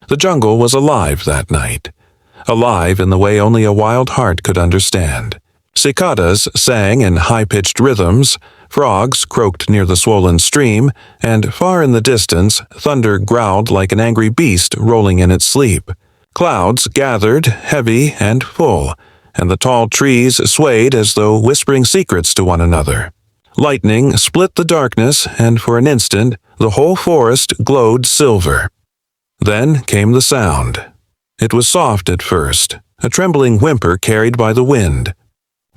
The jungle was alive that night. Alive in the way only a wild heart could understand. Cicadas sang in high-pitched rhythms, frogs croaked near the swollen stream, and far in the distance, thunder growled like an angry beast rolling in its sleep. Clouds gathered, heavy and full, and the tall trees swayed as though whispering secrets to one another. Lightning split the darkness, and for an instant, the whole forest glowed silver. Then came the sound. It was soft at first, a trembling whimper carried by the wind.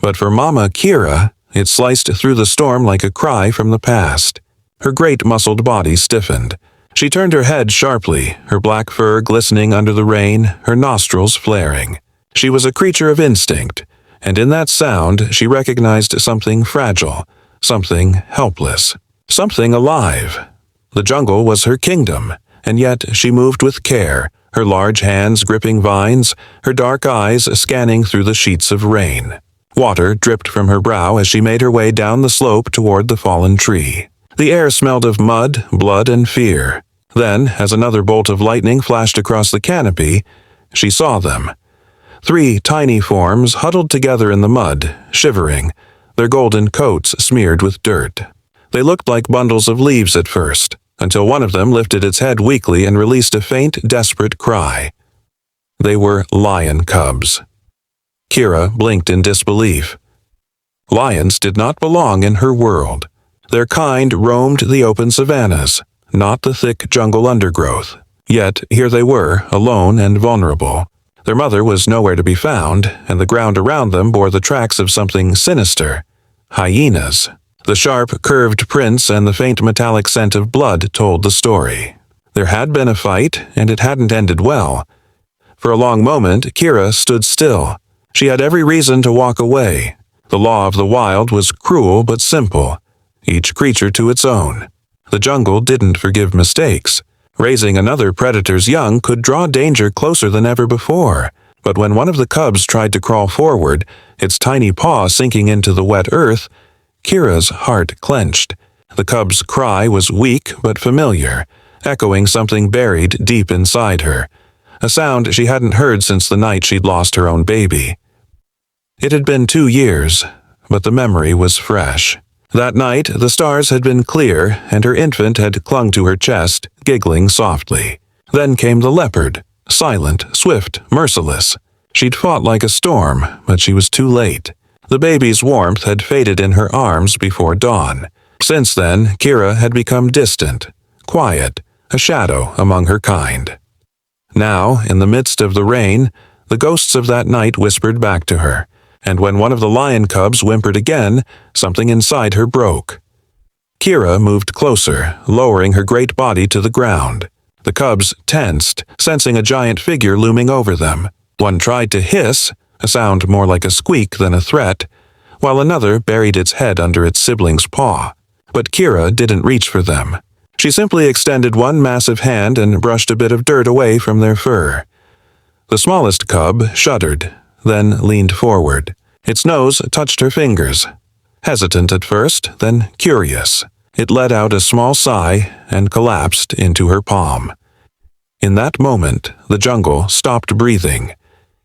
But for Mama Kira, it sliced through the storm like a cry from the past. Her great muscled body stiffened. She turned her head sharply, her black fur glistening under the rain, her nostrils flaring. She was a creature of instinct, and in that sound she recognized something fragile, something helpless, something alive. The jungle was her kingdom, and yet she moved with care, her large hands gripping vines, her dark eyes scanning through the sheets of rain. Water dripped from her brow as she made her way down the slope toward the fallen tree. The air smelled of mud, blood, and fear. Then, as another bolt of lightning flashed across the canopy, she saw them. 3 tiny forms huddled together in the mud, shivering, their golden coats smeared with dirt. They looked like bundles of leaves at first, until one of them lifted its head weakly and released a faint, desperate cry. They were lion cubs. Kira blinked in disbelief. Lions did not belong in her world. Their kind roamed the open savannas, not the thick jungle undergrowth. Yet here they were, alone and vulnerable. Their mother was nowhere to be found, and the ground around them bore the tracks of something sinister. Hyenas. The sharp, curved prints and the faint metallic scent of blood told the story. There had been a fight, and it hadn't ended well. For a long moment, Kira stood still. She had every reason to walk away. The law of the wild was cruel but simple, each creature to its own. The jungle didn't forgive mistakes. Raising another predator's young could draw danger closer than ever before, but when one of the cubs tried to crawl forward, its tiny paw sinking into the wet earth, Kira's heart clenched. The cub's cry was weak but familiar, echoing something buried deep inside her, a sound she hadn't heard since the night she'd lost her own baby. It had been 2 years, but the memory was fresh. That night, the stars had been clear, and her infant had clung to her chest, giggling softly. Then came the leopard, silent, swift, merciless. She'd fought like a storm, but she was too late. The baby's warmth had faded in her arms before dawn. Since then, Kira had become distant, quiet, a shadow among her kind. Now, in the midst of the rain, the ghosts of that night whispered back to her, and when one of the lion cubs whimpered again, something inside her broke. Kira moved closer, lowering her great body to the ground. The cubs tensed, sensing a giant figure looming over them. One tried to hiss, a sound more like a squeak than a threat, while another buried its head under its sibling's paw. But Kira didn't reach for them. She simply extended one massive hand and brushed a bit of dirt away from their fur. The smallest cub shuddered, then leaned forward. Its nose touched her fingers. Hesitant at first, then curious. It let out a small sigh and collapsed into her palm. In that moment, the jungle stopped breathing.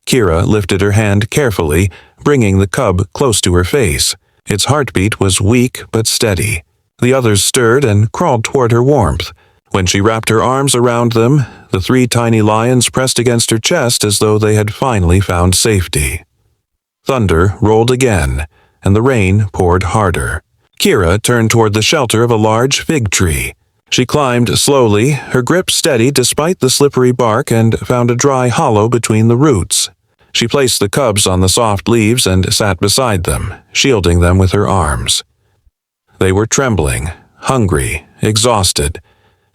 Kira lifted her hand carefully, bringing the cub close to her face. Its heartbeat was weak but steady. The others stirred and crawled toward her warmth. When she wrapped her arms around them, the 3 tiny lions pressed against her chest as though they had finally found safety. Thunder rolled again, and the rain poured harder. Kira turned toward the shelter of a large fig tree. She climbed slowly, her grip steady despite the slippery bark, and found a dry hollow between the roots. She placed the cubs on the soft leaves and sat beside them, shielding them with her arms. They were trembling, hungry, exhausted,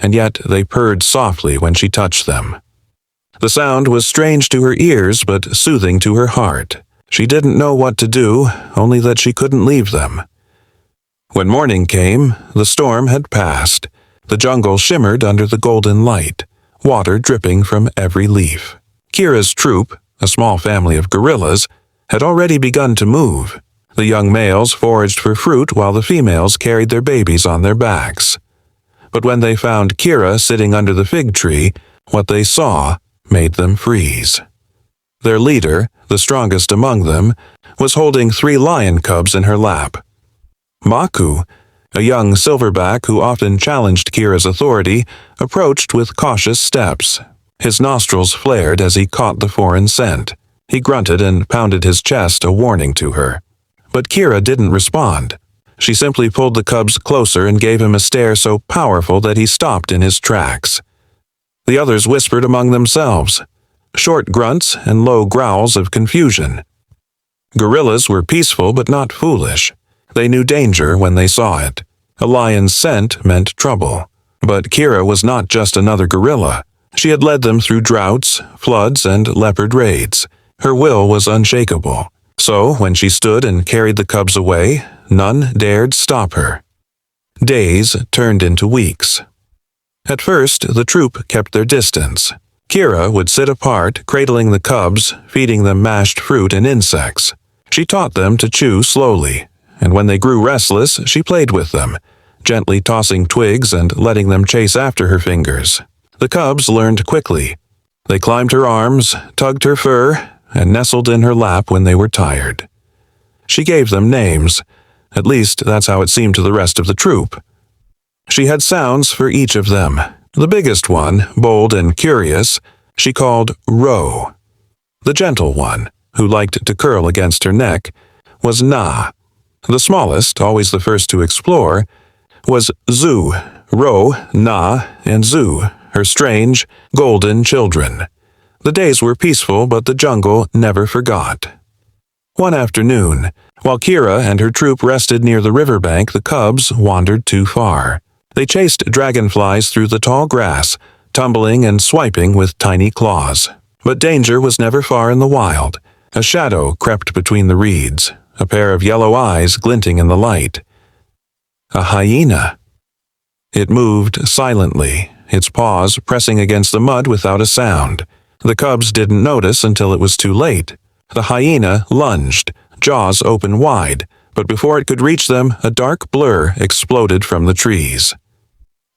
and yet they purred softly when she touched them. The sound was strange to her ears but soothing to her heart. She didn't know what to do, only that she couldn't leave them. When morning came, the storm had passed. The jungle shimmered under the golden light, water dripping from every leaf. Kira's troop, a small family of gorillas, had already begun to move. The young males foraged for fruit while the females carried their babies on their backs. But when they found Kira sitting under the fig tree, what they saw made them freeze. Their leader, the strongest among them, was holding 3 lion cubs in her lap. Maku, a young silverback who often challenged Kira's authority, approached with cautious steps. His nostrils flared as he caught the foreign scent. He grunted and pounded his chest, a warning to her. But Kira didn't respond. She simply pulled the cubs closer and gave him a stare so powerful that he stopped in his tracks. The others whispered among themselves, short grunts and low growls of confusion. Gorillas were peaceful but not foolish. They knew danger when they saw it. A lion's scent meant trouble. But Kira was not just another gorilla. She had led them through droughts, floods, and leopard raids. Her will was unshakable. So, when she stood and carried the cubs away, none dared stop her. Days turned into weeks. At first, the troop kept their distance. Kira would sit apart, cradling the cubs, feeding them mashed fruit and insects. She taught them to chew slowly, and when they grew restless, she played with them, gently tossing twigs and letting them chase after her fingers. The cubs learned quickly. They climbed her arms, tugged her fur, and nestled in her lap when they were tired. She gave them names. At least that's how it seemed to the rest of the troop. She had sounds for each of them. The biggest one, bold and curious, she called Ro. The gentle one, who liked to curl against her neck, was Na. The smallest, always the first to explore, was Zu. Ro, Na, and Zu, her strange, golden children. The days were peaceful, but the jungle never forgot. One afternoon, while Kira and her troop rested near the riverbank, the cubs wandered too far. They chased dragonflies through the tall grass, tumbling and swiping with tiny claws. But danger was never far in the wild. A shadow crept between the reeds, a pair of yellow eyes glinting in the light. A hyena. It moved silently, its paws pressing against the mud without a sound. The cubs didn't notice until it was too late. The hyena lunged, jaws open wide, but before it could reach them, a dark blur exploded from the trees.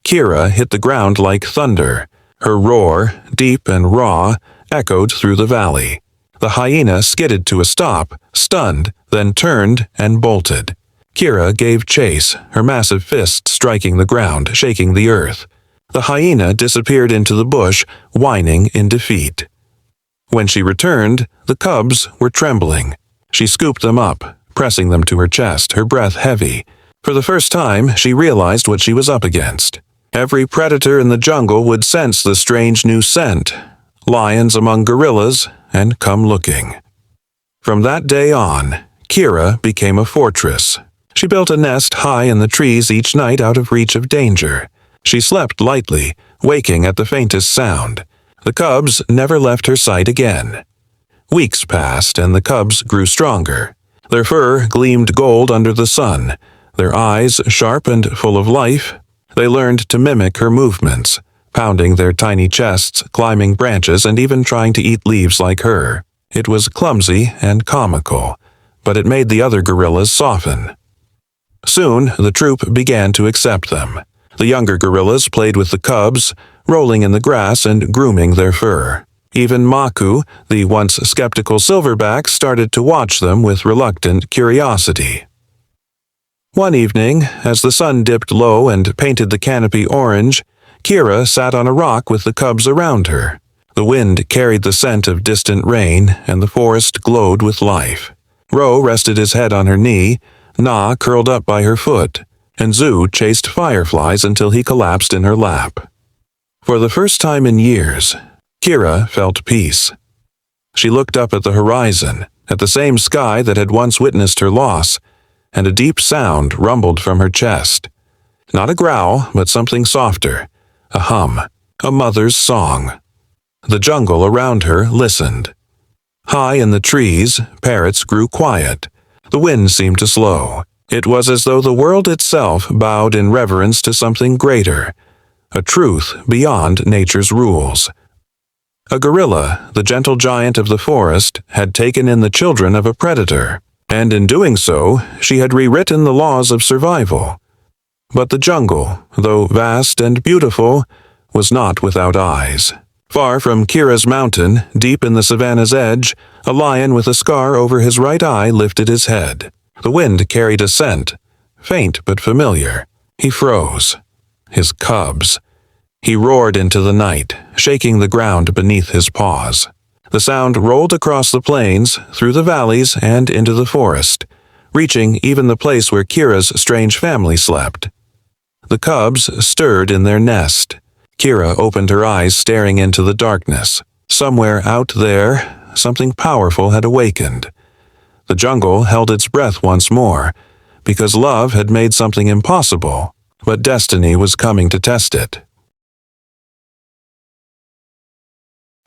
Kira hit the ground like thunder. Her roar, deep and raw, echoed through the valley. The hyena skidded to a stop, stunned, then turned and bolted. Kira gave chase, her massive fist striking the ground, shaking the earth. The hyena disappeared into the bush, whining in defeat. When she returned, the cubs were trembling. She scooped them up, pressing them to her chest, her breath heavy. For the first time, she realized what she was up against. Every predator in the jungle would sense the strange new scent, lions among gorillas, and come looking. From that day on, Kira became a fortress. She built a nest high in the trees each night out of reach of danger. She slept lightly, waking at the faintest sound. The cubs never left her sight again. Weeks passed, and the cubs grew stronger. Their fur gleamed gold under the sun, their eyes sharp and full of life. They learned to mimic her movements, pounding their tiny chests, climbing branches, and even trying to eat leaves like her. It was clumsy and comical, but it made the other gorillas soften. Soon, the troop began to accept them. The younger gorillas played with the cubs, rolling in the grass and grooming their fur. Even Maku, the once skeptical silverback, started to watch them with reluctant curiosity. One evening, as the sun dipped low and painted the canopy orange, Kira sat on a rock with the cubs around her. The wind carried the scent of distant rain, and the forest glowed with life. Ro rested his head on her knee, Na curled up by her foot, and Zu chased fireflies until he collapsed in her lap. For the first time in years, Kira felt peace. She looked up at the horizon, at the same sky that had once witnessed her loss, and a deep sound rumbled from her chest. Not a growl, but something softer, a hum, a mother's song. The jungle around her listened. High in the trees, parrots grew quiet. The wind seemed to slow. It was as though the world itself bowed in reverence to something greater, a truth beyond nature's rules. A gorilla, the gentle giant of the forest, had taken in the children of a predator, and in doing so, she had rewritten the laws of survival. But the jungle, though vast and beautiful, was not without eyes. Far from Kira's mountain, deep in the savannah's edge, a lion with a scar over his right eye lifted his head. The wind carried a scent, faint but familiar. He froze. His cubs. He roared into the night, shaking the ground beneath his paws. The sound rolled across the plains, through the valleys, and into the forest, reaching even the place where Kira's strange family slept. The cubs stirred in their nest. Kira opened her eyes, staring into the darkness. Somewhere out there, something powerful had awakened. The jungle held its breath once more, because love had made something impossible, but destiny was coming to test it.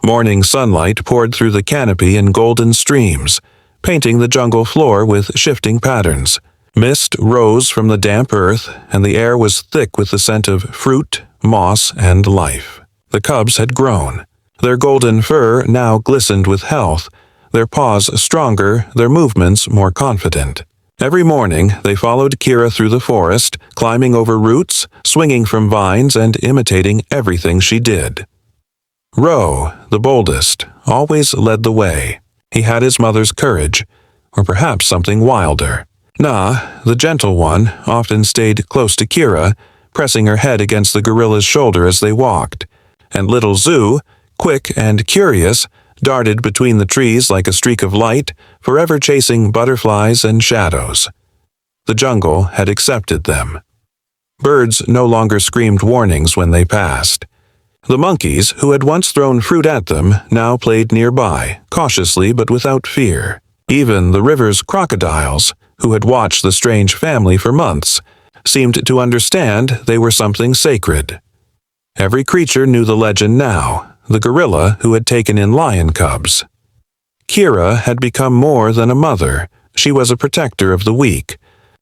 Morning sunlight poured through the canopy in golden streams, painting the jungle floor with shifting patterns. Mist rose from the damp earth, and the air was thick with the scent of fruit, moss, and life. The cubs had grown. Their golden fur now glistened with health, their paws stronger, their movements more confident. Every morning, they followed Kira through the forest, climbing over roots, swinging from vines, and imitating everything she did. Ro, the boldest, always led the way. He had his mother's courage, or perhaps something wilder. Na, the gentle one, often stayed close to Kira, pressing her head against the gorilla's shoulder as they walked, and little Zu, quick and curious, darted between the trees like a streak of light, forever chasing butterflies and shadows. The jungle had accepted them. Birds no longer screamed warnings when they passed. The monkeys, who had once thrown fruit at them, now played nearby, cautiously but without fear. Even the river's crocodiles, who had watched the strange family for months, seemed to understand they were something sacred. Every creature knew the legend now, the gorilla who had taken in lion cubs. Kira had become more than a mother. She was a protector of the weak,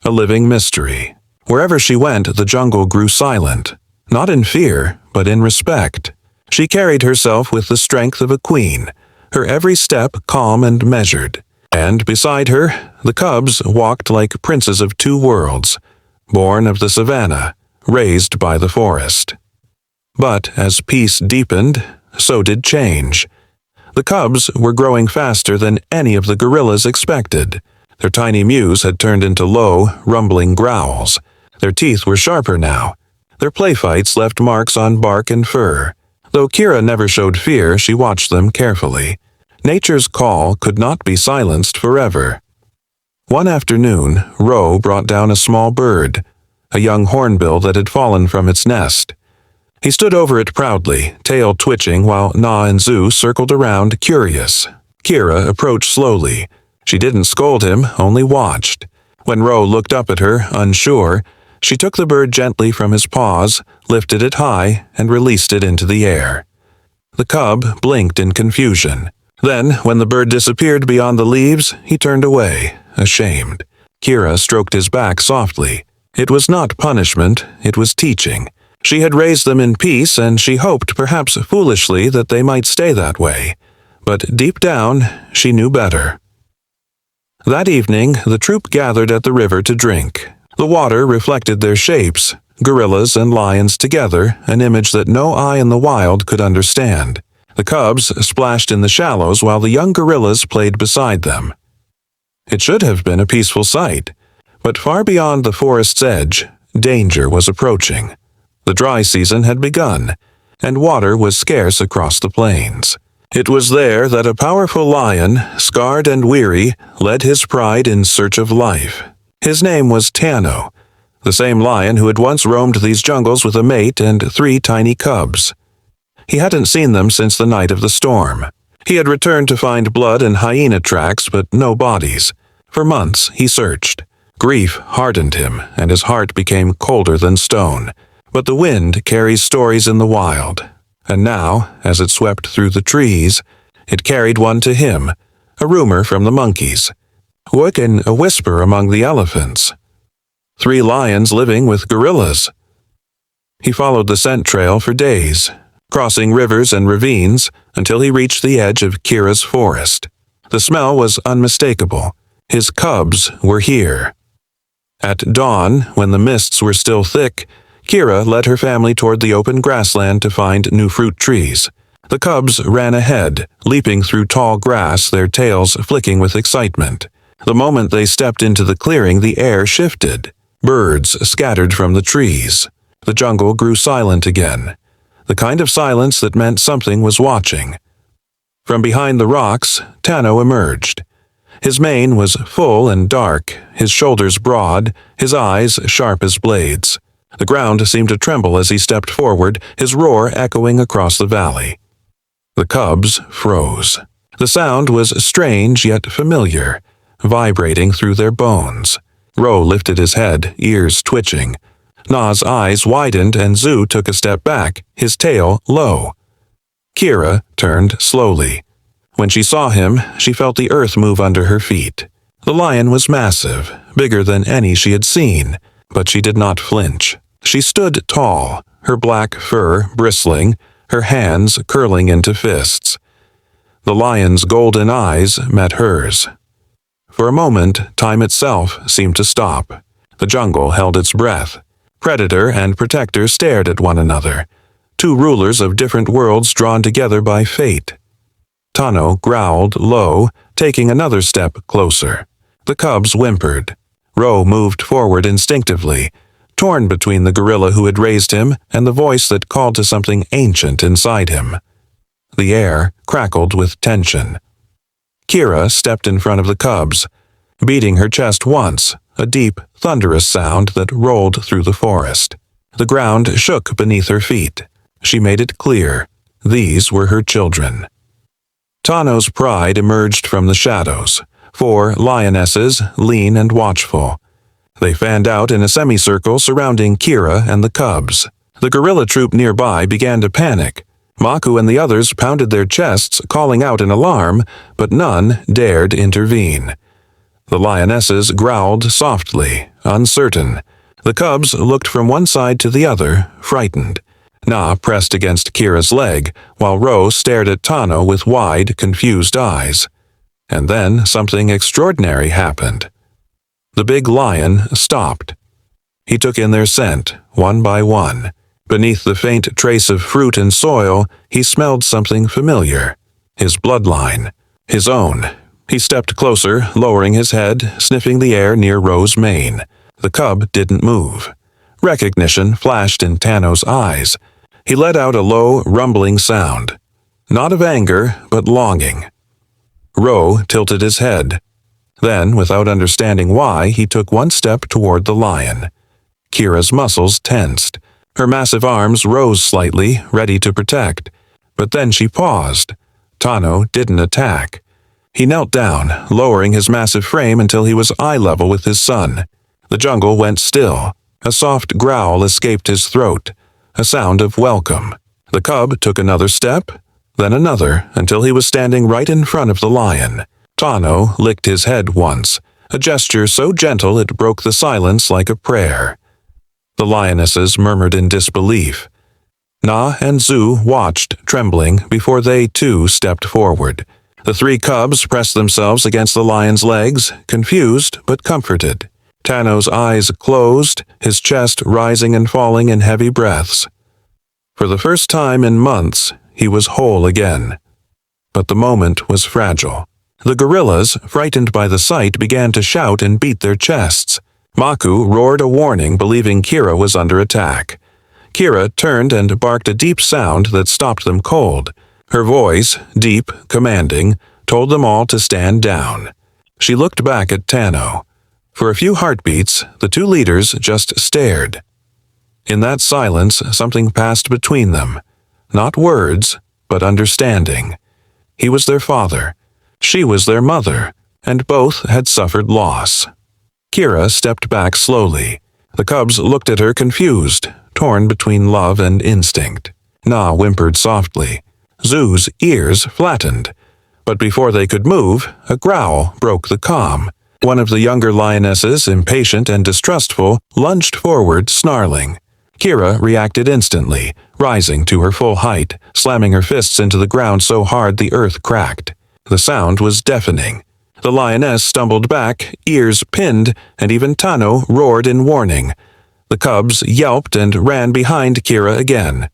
a living mystery. Wherever she went, the jungle grew silent, not in fear, but in respect. She carried herself with the strength of a queen, her every step calm and measured. And beside her, the cubs walked like princes of two worlds, born of the savannah, raised by the forest. But as peace deepened, so did change. The cubs were growing faster than any of the gorillas expected. Their tiny mews had turned into low, rumbling growls. Their teeth were sharper now. Their play fights left marks on bark and fur. Though Kira never showed fear, she watched them carefully. Nature's call could not be silenced forever. One afternoon, Ro brought down a small bird, a young hornbill that had fallen from its nest. He stood over it proudly, tail twitching, while Na and Zu circled around, curious. Kira approached slowly. She didn't scold him, only watched. When Ro looked up at her, unsure, she took the bird gently from his paws, lifted it high, and released it into the air. The cub blinked in confusion. Then, when the bird disappeared beyond the leaves, he turned away, ashamed. Kira stroked his back softly. It was not punishment, it was teaching. She had raised them in peace, and she hoped, perhaps foolishly, that they might stay that way. But deep down, she knew better. That evening, the troop gathered at the river to drink. The water reflected their shapes, gorillas and lions together, an image that no eye in the wild could understand. The cubs splashed in the shallows while the young gorillas played beside them. It should have been a peaceful sight, but far beyond the forest's edge, danger was approaching. The dry season had begun, and water was scarce across the plains. It was there that a powerful lion, scarred and weary, led his pride in search of life. His name was Tano, the same lion who had once roamed these jungles with a mate and 3 tiny cubs. He hadn't seen them since the night of the storm. He had returned to find blood and hyena tracks, but no bodies. For months he searched. Grief hardened him, and his heart became colder than stone. But the wind carries stories in the wild, and now, as it swept through the trees, it carried one to him, a rumor from the monkeys, woken a whisper among the elephants. 3 lions living with gorillas. He followed the scent trail for days, crossing rivers and ravines until he reached the edge of Kira's forest. The smell was unmistakable. His cubs were here. At dawn, when the mists were still thick, Kira led her family toward the open grassland to find new fruit trees. The cubs ran ahead, leaping through tall grass, their tails flicking with excitement. The moment they stepped into the clearing, the air shifted. Birds scattered from the trees. The jungle grew silent again, the kind of silence that meant something was watching. From behind the rocks, Tano emerged. His mane was full and dark, his shoulders broad, his eyes sharp as blades. The ground seemed to tremble as he stepped forward, his roar echoing across the valley. The cubs froze. The sound was strange yet familiar, vibrating through their bones. Ro lifted his head, ears twitching. Na's eyes widened and Zu took a step back, his tail low. Kira turned slowly. When she saw him, she felt the earth move under her feet. The lion was massive, bigger than any she had seen, but she did not flinch. She stood tall, her black fur bristling, her hands curling into fists. The lion's golden eyes met hers. For a moment, time itself seemed to stop. The jungle held its breath. Predator and protector stared at one another, two rulers of different worlds drawn together by fate. Tano growled low, taking another step closer. The cubs whimpered. Ro moved forward instinctively, torn between the gorilla who had raised him and the voice that called to something ancient inside him. The air crackled with tension. Kira stepped in front of the cubs, beating her chest once, a deep, thunderous sound that rolled through the forest. The ground shook beneath her feet. She made it clear, these were her children. Tano's pride emerged from the shadows, 4 lionesses, lean and watchful. They fanned out in a semicircle surrounding Kira and the cubs. The gorilla troop nearby began to panic. Maku and the others pounded their chests, calling out in alarm, but none dared intervene. The lionesses growled softly, uncertain. The cubs looked from one side to the other, frightened. Na pressed against Kira's leg, while Ro stared at Tano with wide, confused eyes. And then something extraordinary happened. The big lion stopped. He took in their scent, one by one. Beneath the faint trace of fruit and soil, he smelled something familiar. His bloodline. His own. He stepped closer, lowering his head, sniffing the air near Ro's mane. The cub didn't move. Recognition flashed in Tano's eyes. He let out a low, rumbling sound. Not of anger, but longing. Ro tilted his head. Then, without understanding why, he took one step toward the lion. Kira's muscles tensed. Her massive arms rose slightly, ready to protect. But then she paused. Tano didn't attack. He knelt down, lowering his massive frame until he was eye level with his son. The jungle went still. A soft growl escaped his throat, a sound of welcome. The cub took another step, then another, until he was standing right in front of the lion. Tano licked his head once, a gesture so gentle it broke the silence like a prayer. The lionesses murmured in disbelief. Na and Zu watched, trembling, before they too stepped forward. The 3 cubs pressed themselves against the lion's legs, confused but comforted. Tano's eyes closed, his chest rising and falling in heavy breaths. For the first time in months, he was whole again. But the moment was fragile. The gorillas, frightened by the sight, began to shout and beat their chests. Maku roared a warning, believing Kira was under attack. Kira turned and barked a deep sound that stopped them cold. Her voice, deep, commanding, told them all to stand down. She looked back at Tano. For a few heartbeats, the 2 leaders just stared. In that silence, something passed between them. Not words, but understanding. He was their father. She was their mother, and both had suffered loss. Kira stepped back slowly. The cubs looked at her confused, torn between love and instinct. Na whimpered softly. Zu's ears flattened. But before they could move, a growl broke the calm. One of the younger lionesses, impatient and distrustful, lunged forward, snarling. Kira reacted instantly, rising to her full height, slamming her fists into the ground so hard the earth cracked. The sound was deafening. The lioness stumbled back, ears pinned, and even Tano roared in warning. The cubs yelped and ran behind Kira again.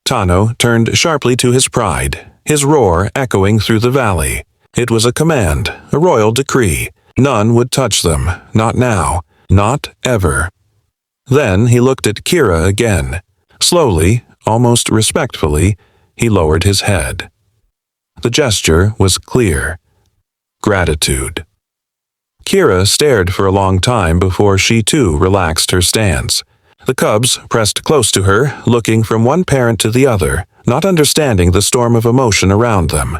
Tano turned sharply to his pride, his roar echoing through the valley. It was a command, a royal decree. None would touch them, not now, not ever. Then he looked at Kira again. Slowly, almost respectfully, he lowered his head. The gesture was clear. Gratitude. Kira stared for a long time before she too relaxed her stance. The cubs pressed close to her, looking from one parent to the other, not understanding the storm of emotion around them.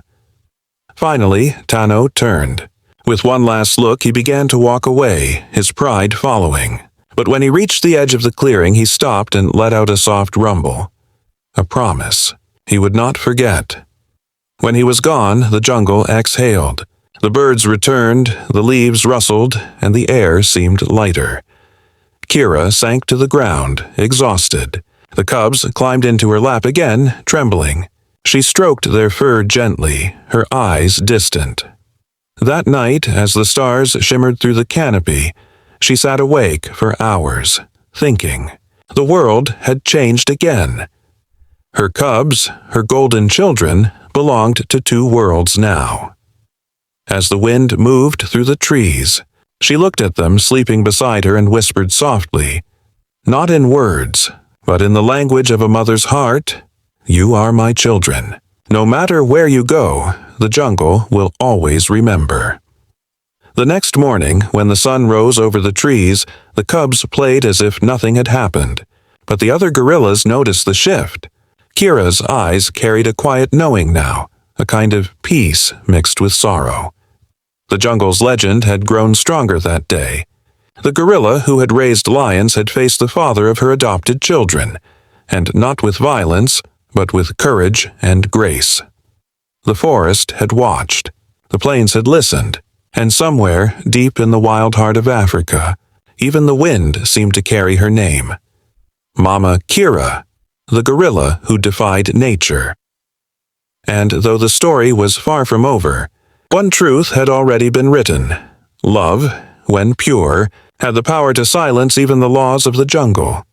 Finally, Tano turned. With one last look, he began to walk away, his pride following. But when he reached the edge of the clearing, he stopped and let out a soft rumble. A promise. He would not forget. When he was gone, the jungle exhaled. The birds returned, the leaves rustled, and the air seemed lighter. Kira sank to the ground, exhausted. The cubs climbed into her lap again, trembling. She stroked their fur gently, her eyes distant. That night, as the stars shimmered through the canopy, she sat awake for hours, thinking. The world had changed again. Her cubs, her golden children, belonged to two worlds now. As the wind moved through the trees, she looked at them sleeping beside her and whispered softly, not in words, but in the language of a mother's heart, "You are my children. No matter where you go, the jungle will always remember." The next morning, when the sun rose over the trees, the cubs played as if nothing had happened. But the other gorillas noticed the shift. Kira's eyes carried a quiet knowing now, a kind of peace mixed with sorrow. The jungle's legend had grown stronger that day. The gorilla who had raised lions had faced the father of her adopted children, and not with violence, but with courage and grace. The forest had watched, the plains had listened, and somewhere, deep in the wild heart of Africa, even the wind seemed to carry her name. Mama Kira, the gorilla who defied nature. And though the story was far from over, one truth had already been written. Love, when pure, had the power to silence even the laws of the jungle.